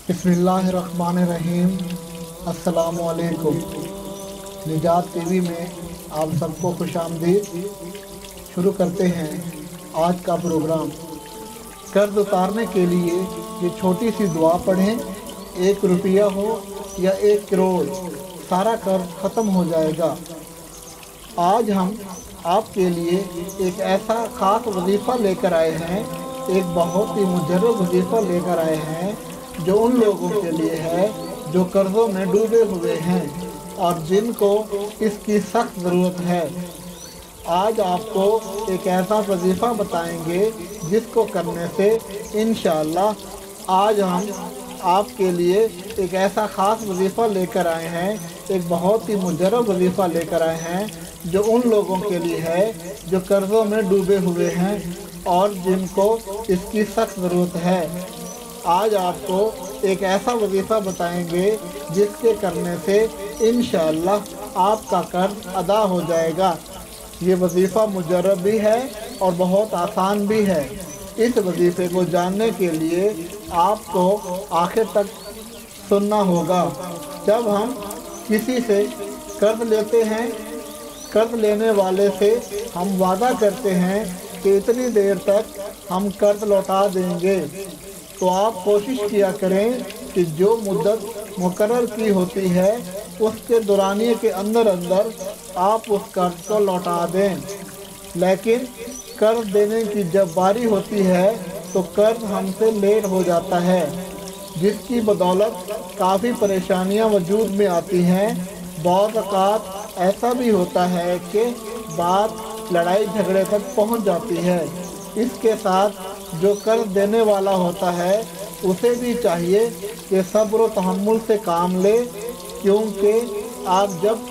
बिस्मिल्लाहिर्रहमानिर्रहीम। अस्सलाम वालेकुम। निजात टीवी में आप सबको खुशामदीद। शुरू करते हैं आज का प्रोग्राम। कर्ज उतारने के लिए ये छोटी सी दुआ पढ़ें। 1 रुपया हो या 1 करोड़, सारा कर्ज ख़त्म हो जाएगा। आज हम आपके लिए एक ऐसा ख़ास वजीफ़ा लेकर आए हैं, एक बहुत ही मुजर्रब वजीफ़ा लेकर आए हैं जो उन लोगों के लिए है जो कर्ज़ों में डूबे हुए हैं और जिनको इसकी सख्त ज़रूरत है। आज आपको एक ऐसा वजीफ़ा बताएंगे जिसको करने से इंशाअल्लाह आज हम आपके लिए एक ऐसा ख़ास वजीफ़ा लेकर आए हैं, एक बहुत ही मुजर्रब वजीफ़ा लेकर आए हैं जो उन लोगों के लिए है जो कर्ज़ों में डूबे हुए हैं और जिनको इसकी सख्त ज़रूरत है। आज आपको एक ऐसा वजीफ़ा बताएंगे जिसके करने से इंशाअल्लाह आपका कर्ज अदा हो जाएगा। ये वजीफ़ा मुजर्रब भी है और बहुत आसान भी है। इस वजीफ़े को जानने के लिए आपको आखिर तक सुनना होगा। जब हम किसी से कर्ज लेते हैं, कर्ज लेने वाले से हम वादा करते हैं कि इतनी देर तक हम कर्ज लौटा देंगे, तो आप कोशिश किया करें कि जो मुद्दत मुकर्रर की होती है उसके दौरानिए के अंदर अंदर आप उस कर्ज को लौटा दें। लेकिन कर्ज देने की जब बारी होती है तो कर्ज हमसे लेट हो जाता है, जिसकी बदौलत काफ़ी परेशानियां वजूद में आती हैं। बहुत औक़ात ऐसा भी होता है कि बात लड़ाई झगड़े तक पहुंच जाती है। इसके साथ जो कर्ज देने वाला होता है उसे भी चाहिए कि सब्र व तहम्मुल से काम ले, क्योंकि आप जब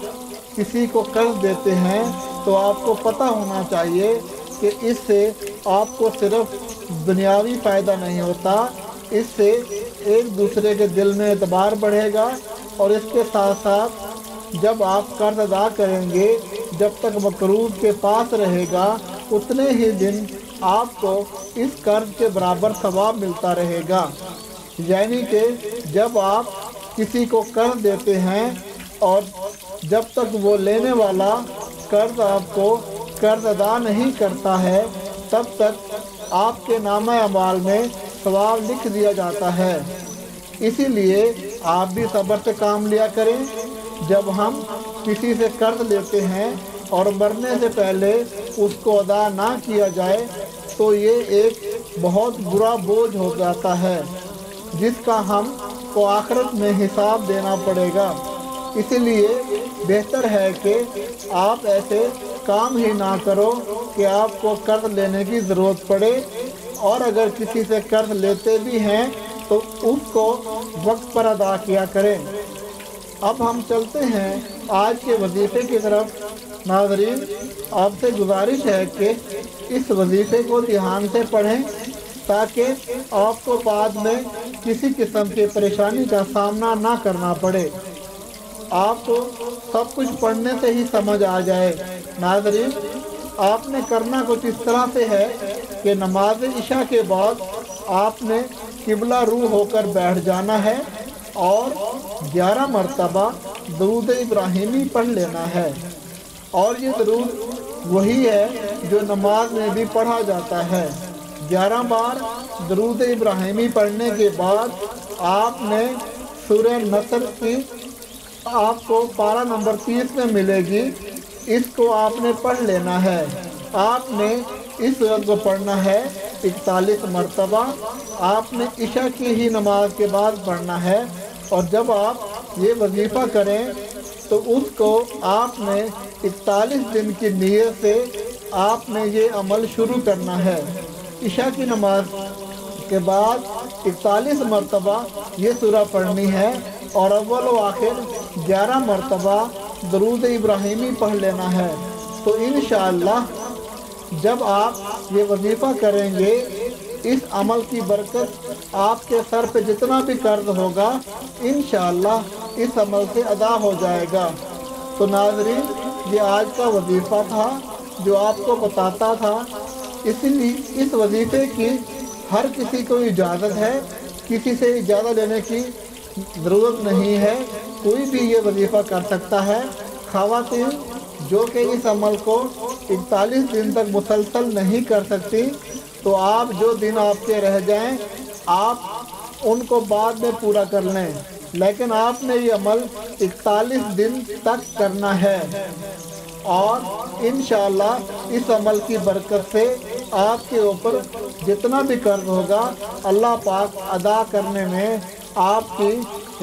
किसी को कर्ज देते हैं तो आपको पता होना चाहिए कि इससे आपको सिर्फ दुनियावी फ़ायदा नहीं होता, इससे एक दूसरे के दिल में एतबार बढ़ेगा और इसके साथ साथ जब आप कर्ज अदा करेंगे, जब तक मकरूज़ के पास रहेगा उतने ही दिन आपको इस कर्ज के बराबर सवाब मिलता रहेगा। यानी कि जब आप किसी को कर्ज देते हैं और जब तक वो लेने वाला कर्ज आपको कर्ज अदा नहीं करता है, तब तक आपके नामा अमाल में सवाब लिख दिया जाता है। इसीलिए आप भी सब्र से काम लिया करें। जब हम किसी से कर्ज लेते हैं और मरने से पहले उसको अदा ना किया जाए तो ये एक बहुत बुरा बोझ हो जाता है, जिसका हम को आखिरत में हिसाब देना पड़ेगा। इसलिए बेहतर है कि आप ऐसे काम ही ना करो कि आपको कर्ज लेने की ज़रूरत पड़े, और अगर किसी से कर्ज लेते भी हैं तो उसको वक्त पर अदा किया करें। अब हम चलते हैं आज के वजीफ़े की तरफ। नाज़रीन, आपसे गुजारिश है कि इस वजीफ़े को ध्यान से पढ़ें ताकि आपको बाद में किसी किस्म की परेशानी का सामना ना करना पड़े, आपको सब कुछ पढ़ने से ही समझ आ जाए। नाज़रीन, आपने करना कुछ इस तरह से है कि नमाज इशा के बाद आपने किबला रू होकर बैठ जाना है और 11 मरतबा दरूद इब्राहिमी पढ़ लेना है। और ये दरूद वही है जो नमाज में भी पढ़ा जाता है। 11 बार दरूद इब्राहिमी पढ़ने के बाद आपने सूरह नसर की आपको पारा नंबर 30 में मिलेगी, इसको आपने पढ़ लेना है। आपने इस सूरत को पढ़ना है 41 मरतबा। आपने इशा की ही नमाज के बाद पढ़ना है। और जब आप ये वजीफ़ा करें तो उसको आपने 41 दिन की नीयत से आपने ये अमल शुरू करना है। इशा की नमाज के बाद 41 मरतबा ये सूरह पढ़नी है और अव्वल व आखिर 11 मरतबा दरूद इब्राहिमी पढ़ लेना है। तो इंशाअल्लाह जब आप ये वजीफ़ा करेंगे, इस अमल की बरकत आपके सर पे जितना भी कर्ज होगा इंशाअल्लाह इस अमल से अदा हो जाएगा। तो नाज़रीन, ये आज का वजीफ़ा था जो आपको बताता था। इसलिए इस वजीफ़े की हर किसी को इजाज़त है किसी से इजाज़त लेने की ज़रूरत नहीं है, कोई भी ये वजीफ़ा कर सकता है। ख़वातीन जो कि इस अमल को 41 दिन तक मुसलसल नहीं कर सकती, तो आप जो दिन आपके रह जाएं आप उनको बाद में पूरा कर लें, लेकिन आपने ये अमल 41 दिन तक करना है। और इंशाअल्लाह इस अमल की बरकत से आपके ऊपर जितना भी कर्ज होगा अल्लाह पाक अदा करने में आपकी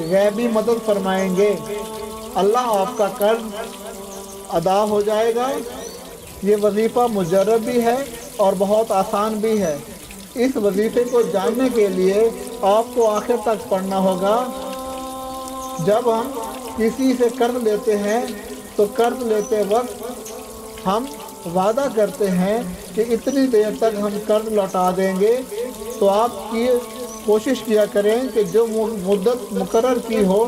गैबी मदद फरमाएंगे। अल्लाह आपका कर्ज अदा हो जाएगा। ये वजीफ़ा मुजर्रब भी है और बहुत आसान भी है। इस वजीफ़े को जानने के लिए आपको आखिर तक पढ़ना होगा। जब हम किसी से कर्ज लेते हैं तो कर्ज लेते वक्त हम वादा करते हैं कि इतनी देर तक हम कर्ज लौटा देंगे, तो आप कोशिश किया करें कि जो मुद्दत मुकर्रर की हो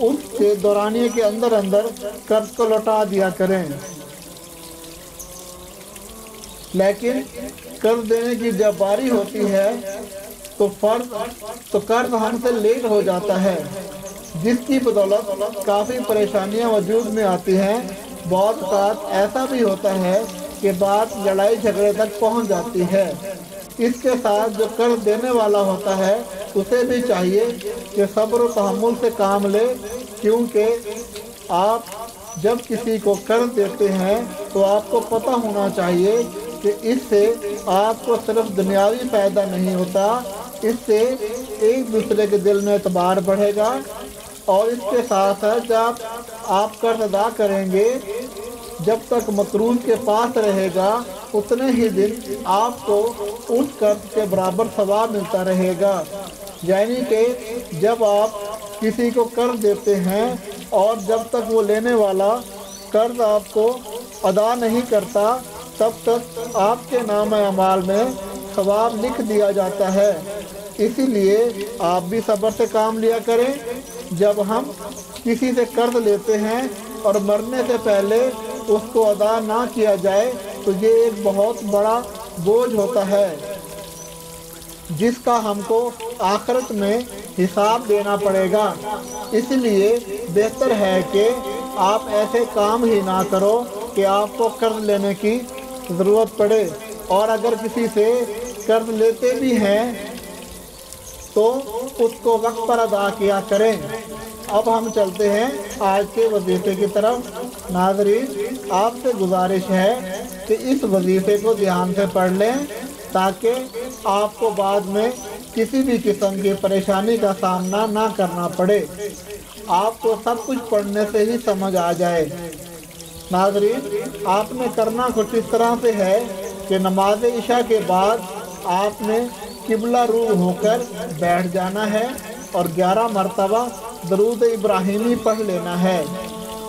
उसके दौरानिए के अंदर अंदर कर्ज को लौटा दिया करें। लेकिन कर्ज देने की जब बारी होती है तो कर्ज हमसे लेट हो जाता है, जिसकी बदौलत काफ़ी परेशानियां वजूद में आती हैं। बहुत साथ ऐसा भी होता है कि बात लड़ाई झगड़े तक पहुंच जाती है। इसके साथ जो कर्ज देने वाला होता है उसे भी चाहिए कि सब्र और तहम्मुल से काम ले, क्योंकि आप जब किसी को कर्ज देते हैं तो आपको पता होना चाहिए कि इससे आपको सिर्फ दुनियावी फ़ायदा नहीं होता, इससे एक दूसरे के दिल में एतबार बढ़ेगा। और इसके साथ साथ जब आप कर्ज अदा करेंगे, जब तक मकरूज के पास रहेगा उतने ही दिन आपको उस कर्ज के बराबर सवाब मिलता रहेगा। यानी कि जब आप किसी को कर्ज देते हैं और जब तक वो लेने वाला कर्ज आपको अदा नहीं करता, तब तक आपके नाम अमाल में सवाब लिख दिया जाता है। इसीलिए आप भी सब्र से काम लिया करें। जब हम किसी से कर्ज लेते हैं और मरने से पहले उसको अदा ना किया जाए तो ये एक बहुत बड़ा बोझ होता है, जिसका हमको आखिरत में हिसाब देना पड़ेगा। इसलिए बेहतर है कि आप ऐसे काम ही ना करो कि आपको कर्ज लेने की ज़रूरत पड़े। और अगर किसी से कर्ज लेते भी हैं तो उसको वक्त पर अदा किया करें। अब हम चलते हैं आज के वजीफ़े की तरफ। नाज़रीन, आपसे गुजारिश है कि इस वजीफ़े को ध्यान से पढ़ लें, ताकि आपको बाद में किसी भी किस्म की परेशानी का सामना ना करना पड़े। आपको सब कुछ पढ़ने से ही समझ आ जाए। नाज़रीन, आपने करना कुछ इस तरह से है कि नमाज इशा के बाद आपने किबला रू होकर बैठ जाना है और 11 मरतबा दरूद इब्राहिमी पढ़ लेना है।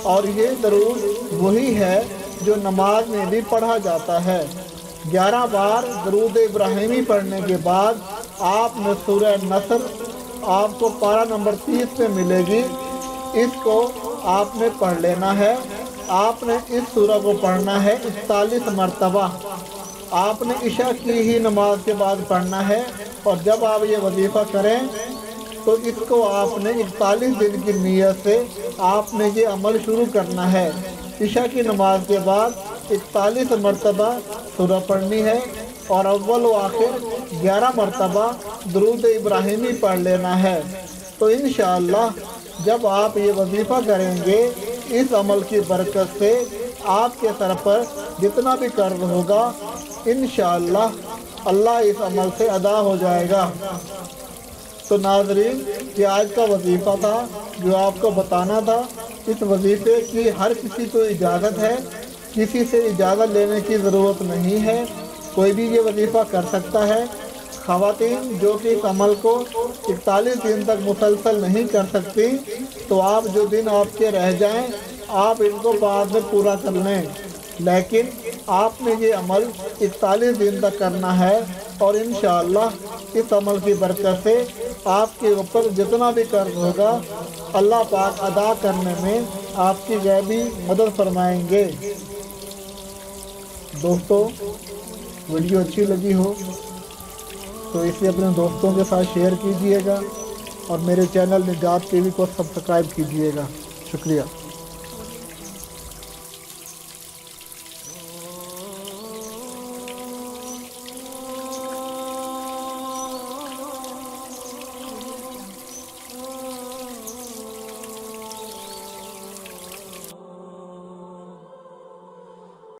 और ये दरूद वही है जो नमाज में भी पढ़ा जाता है। 11 बार दरूद इब्राहिमी पढ़ने के बाद आपने सूरह नसर आपको पारा नंबर 30 पे मिलेगी, इसको आपने पढ़ लेना है। आपने इस सूरह को पढ़ना है 41 मरतबा। आपने इशा की ही नमाज के बाद पढ़ना है। और जब आप ये वजीफ़ा करें तो इसको आपने 41 दिन की नीयत से आपने ये अमल शुरू करना है। इशा की नमाज के बाद 41 मरतबा सूरह पढ़नी है और अव्वल व आखिर 11 मरतबा दरूद इब्राहिमी पढ़ लेना है। तो इंशाअल्लाह जब आप ये वजीफ़ा करेंगे, इस अमल की बरकत से आपके सर पर जितना भी कर्ज होगा इंशाअल्लाह अल्लाह इस अमल से अदा हो जाएगा। तो नाज़रीन, ये आज का वजीफ़ा था जो आपको बताना था। इस वजीफ़े की हर किसी को इजाज़त है, किसी से इजाज़त लेने की ज़रूरत नहीं है, कोई भी ये वजीफ़ा कर सकता है। ख़वातीन जो कि इस अमल को 41 दिन तक मुसलसल नहीं कर सकती, तो आप जो दिन आपके रह जाएं आप इनको बाद में पूरा कर लें, लेकिन आपने ये अमल 41 दिन तक करना है। और इंशाअल्लाह इस अमल की बरकत से आपके ऊपर जितना भी कर्ज होगा अल्लाह पाक अदा करने में आपकी गैबी मदद फरमाएंगे। दोस्तों, वीडियो अच्छी लगी हो تو اسے اپنے دوستوں کے ساتھ شیئر کیجیے گا اور میرے چینل نجات ٹی وی کو سبسکرائب کیجیے گا۔ شکریہ۔